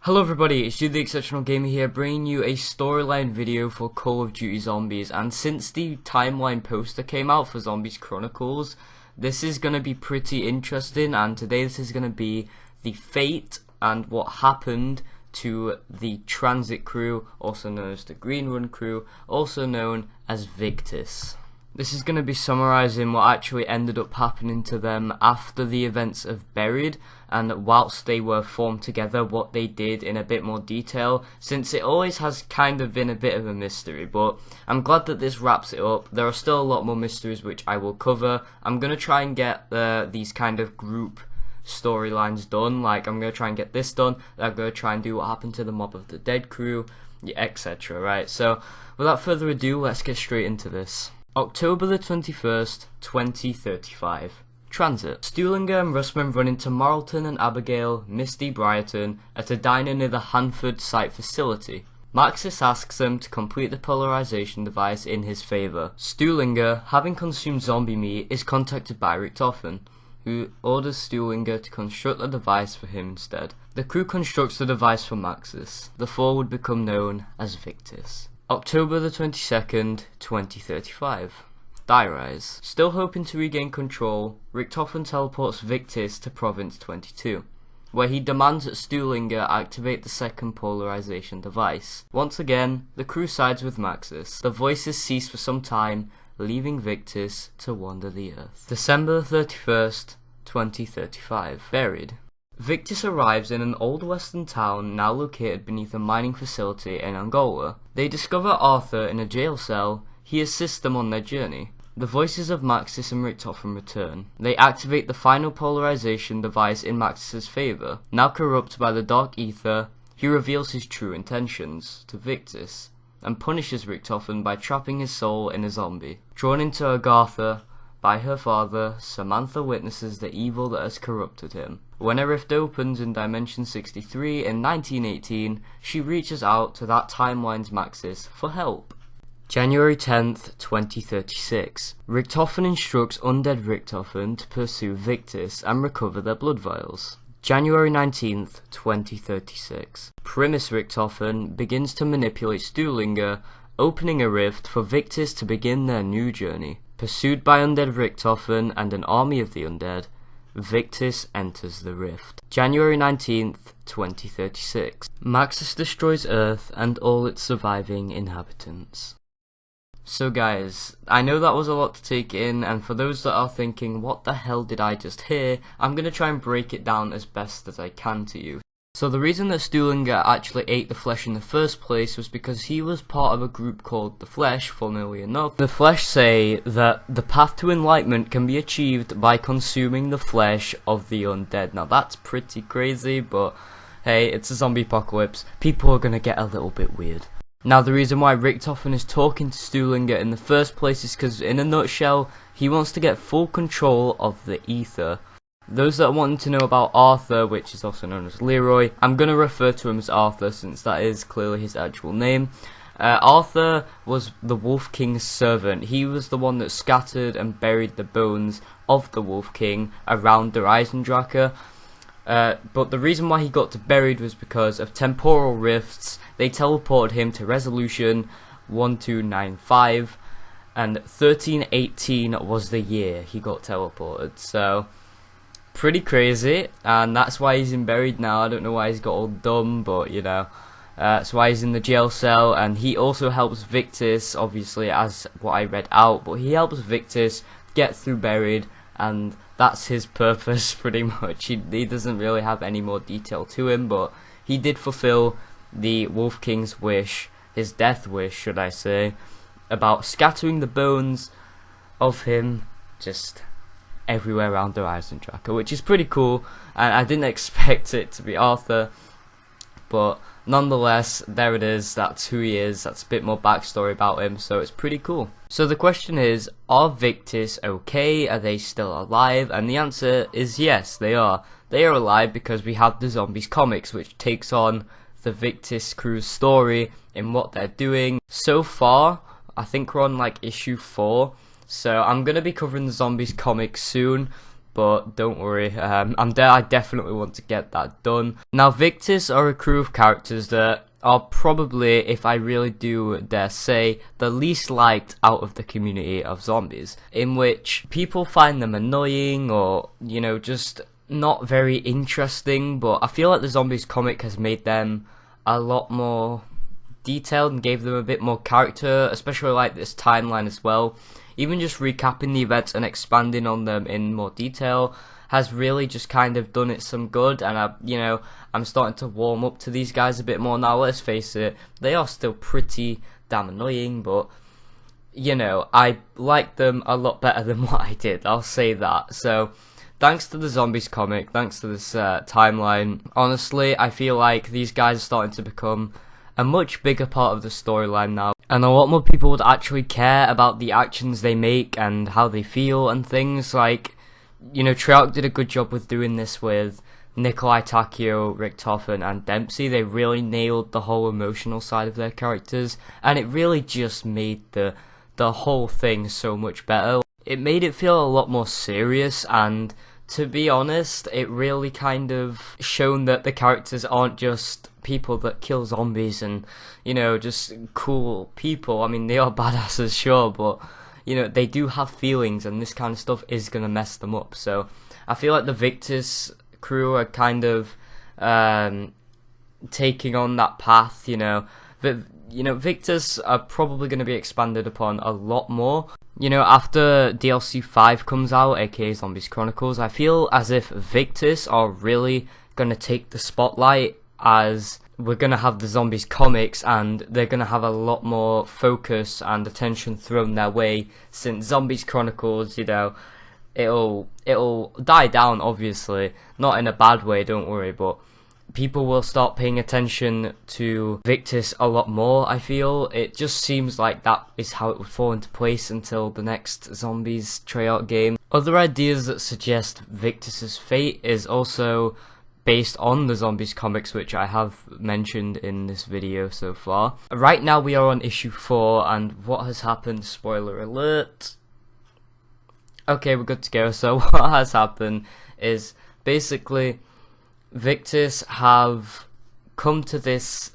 Hello everybody, it's you the Exceptional Gamer here, bringing you a storyline video for Call of Duty Zombies. And since the timeline poster came out for Zombies Chronicles, this is going to be pretty interesting, and today this is going to be the fate and what happened to the Transit crew, also known as the Green Run crew, also known as VICTIS. This is going to be summarising what actually ended up happening to them after the events of Buried, and whilst they were formed together, what they did in a bit more detail, since it always has kind of been a bit of a mystery. But I'm glad that this wraps it up. There are still a lot more mysteries which I will cover. I'm going to try and get these kind of group storylines done, like I'm going to try and get this done, I'm going to try and do what happened to the Mob of the Dead crew, etc. Right, so without further ado, let's get straight into this. October the 21st, 2035. Transit. Stuhlinger and Russman run into Marlton and Abigail Misty Briarton at a diner near the Hanford site facility. Maxis asks them to complete the polarization device in his favour. Stuhlinger, having consumed zombie meat, is contacted by Richtofen, who orders Stuhlinger to construct the device for him instead. The crew constructs the device for Maxis. The four would become known as VICTIS. October the 22nd, 2035. Die-Rise. Still hoping to regain control, Richtofen teleports VICTIS to Province 22, where he demands that Stuhlinger activate the second polarization device. Once again, the crew sides with Maxis. The voices cease for some time, leaving VICTIS to wander the Earth. December 31st, 2035. Buried. VICTIS arrives in an old western town now located beneath a mining facility in Angola. They discover Arthur in a jail cell. He assists them on their journey. The voices of Maxis and Richtofen return. They activate the final polarization device in Maxis' favour. Now corrupt by the dark ether, he reveals his true intentions to VICTIS and punishes Richtofen by trapping his soul in a zombie. Drawn into Agartha by her father, Samantha witnesses the evil that has corrupted him. When a rift opens in Dimension 63 in 1918, she reaches out to that timeline's Maxis for help. January 10th, 2036. Richtofen instructs Undead Richtofen to pursue VICTIS and recover their blood vials. January 19th, 2036. Primus Richtofen begins to manipulate Stuhlinger, opening a rift for VICTIS to begin their new journey. Pursued by Undead Richtofen and an army of the Undead, VICTIS enters the rift. January 19th, 2036. Maxis destroys Earth and all its surviving inhabitants. So guys, I know that was a lot to take in, and for those that are thinking, what the hell did I just hear, I'm going to try and break it down as best as I can to you. So the reason that Stuhlinger actually ate the flesh in the first place was because he was part of a group called the Flesh, funnily enough. The Flesh say that the path to enlightenment can be achieved by consuming the flesh of the undead. Now that's pretty crazy, but hey, it's a zombie apocalypse. People are going to get a little bit weird. Now the reason why Richtofen is talking to Stuhlinger in the first place is because, in a nutshell, he wants to get full control of the ether. Those that are wanting to know about Arthur, which is also known as Leroy, I'm going to refer to him as Arthur since that is clearly his actual name. Arthur was the Wolf King's servant. He was the one that scattered and buried the bones of the Wolf King around Der Eisendrache. But the reason why he got to buried was because of temporal rifts. They teleported him to Resolution 1295, and 1318 was the year he got teleported. So pretty crazy, and that's why he's in buried now. I don't know why he's got all dumb, but you know, that's why he's in the jail cell. And he also helps VICTIS, obviously, as what I read out, but he helps VICTIS get through buried, and that's his purpose pretty much. He doesn't really have any more detail to him, but he did fulfill the Wolf King's wish, his death wish should I say, about scattering the bones of him just everywhere around the Eisendrache, which is pretty cool, and I didn't expect it to be Arthur, but nonetheless, there it is. That's who he is. That's a bit more backstory about him, so it's pretty cool. So the question is, are VICTIS okay? Are they still alive? And the answer is yes, they are. They are alive because we have the Zombies comics, which takes on the VICTIS crew's story in what they're doing. So far, I think we're on like issue 4, so I'm going to be covering the Zombies comics soon, but don't worry, I definitely want to get that done. Now, VICTIS are a crew of characters that are probably, if I really do dare say, the least liked out of the community of zombies, in which people find them annoying or, you know, just not very interesting. But I feel like the Zombies comic has made them a lot more detailed and gave them a bit more character, especially like this timeline as well. Even just recapping the events and expanding on them in more detail has really just kind of done it some good, and I'm starting to warm up to these guys a bit more now. Let's face it, they are still pretty damn annoying, but you know, I like them a lot better than what I did, I'll say that. So thanks to the Zombies comic, thanks to this timeline, honestly, I feel like these guys are starting to become a much bigger part of the storyline now, and a lot more people would actually care about the actions they make and how they feel and things. Like, you know, Treyarch did a good job with doing this with Nikolai Takio, Rick Toffen, and Dempsey. They really nailed the whole emotional side of their characters, and it really just made the whole thing so much better. It made it feel a lot more serious, and to be honest, it really kind of shown that the characters aren't just people that kill zombies and, you know, just cool people. I mean, they are badasses, sure, but you know, they do have feelings, and this kind of stuff is going to mess them up. So I feel like the VICTIS crew are kind of taking on that path, you know. But, you know, VICTIS are probably going to be expanded upon a lot more. You know, after DLC 5 comes out, aka Zombies Chronicles, I feel as if VICTIS are really going to take the spotlight, as we're going to have the Zombies comics, and they're going to have a lot more focus and attention thrown their way, since Zombies Chronicles, you know, it'll die down, obviously, not in a bad way, don't worry, but people will start paying attention to VICTIS a lot more. I feel it just seems like that is how it would fall into place until the next Zombies Treyarch game. Other ideas that suggest VICTIS's fate is also based on the Zombies comics, which I have mentioned in this video so far. Right now we are on issue 4, and what has happened, spoiler alert. Okay, we're good to go. So what has happened is basically VICTIS have come to this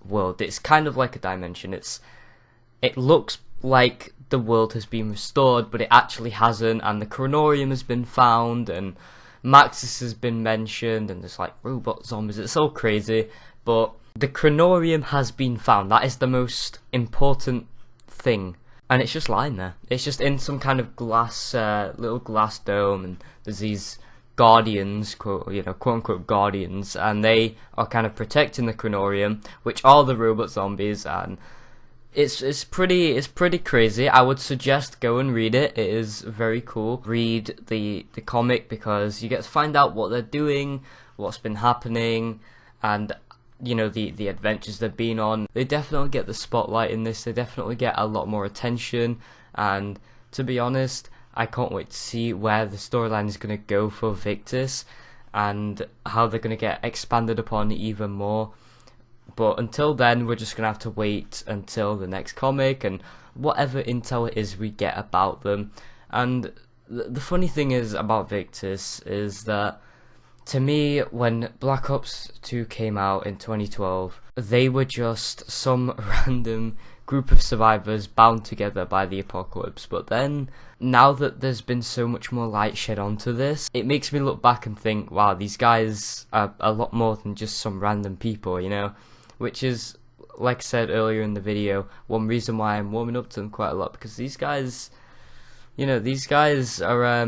world. It's kind of like a dimension. It looks like the world has been restored, but it actually hasn't, and the Chronorium has been found, and Maxis has been mentioned, and there's like robot zombies. It's all crazy, but the Chronorium has been found. That is the most important thing, and it's just lying there. It's just in some kind of glass, little glass dome, and there's these guardians, quote unquote guardians, and they are kind of protecting the Chronorium, which are the robot zombies, and it's pretty crazy. I would suggest go and read it. It is very cool. Read the comic, because you get to find out what they're doing, what's been happening, and you know, the adventures they've been on. They definitely get the spotlight in this. They definitely get a lot more attention, and to be honest, I can't wait to see where the storyline is going to go for VICTIS and how they're going to get expanded upon even more. But until then, we're just going to have to wait until the next comic and whatever intel it is we get about them. And the funny thing is about VICTIS is that, to me, when Black Ops 2 came out in 2012, they were just some random group of survivors bound together by the apocalypse. But then, now that there's been so much more light shed onto this, it makes me look back and think, wow, these guys are a lot more than just some random people, you know? Which is, like I said earlier in the video, one reason why I'm warming up to them quite a lot, because these guys, you know, these guys are,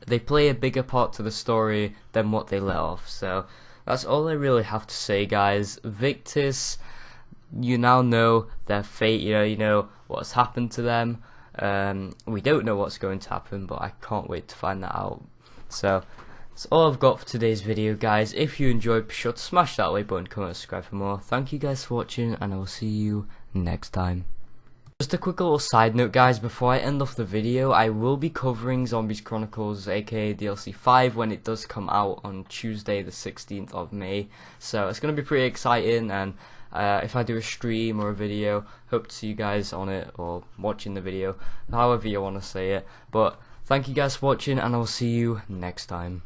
they play a bigger part to the story than what they let off. So that's all I really have to say, guys. VICTIS, you now know their fate, you know what's happened to them. We don't know what's going to happen, but I can't wait to find that out. So that's all I've got for today's video, guys. If you enjoyed, be sure to smash that like button, comment, subscribe for more. Thank you guys for watching, and I will see you next time. Just a quick little side note, guys, before I end off the video, I will be covering Zombies Chronicles, aka DLC 5, when it does come out on Tuesday the 16th of May. So it's going to be pretty exciting, and if I do a stream or a video, hope to see you guys on it, or watching the video, however you want to say it. But Thank you guys for watching, and I'll see you next time.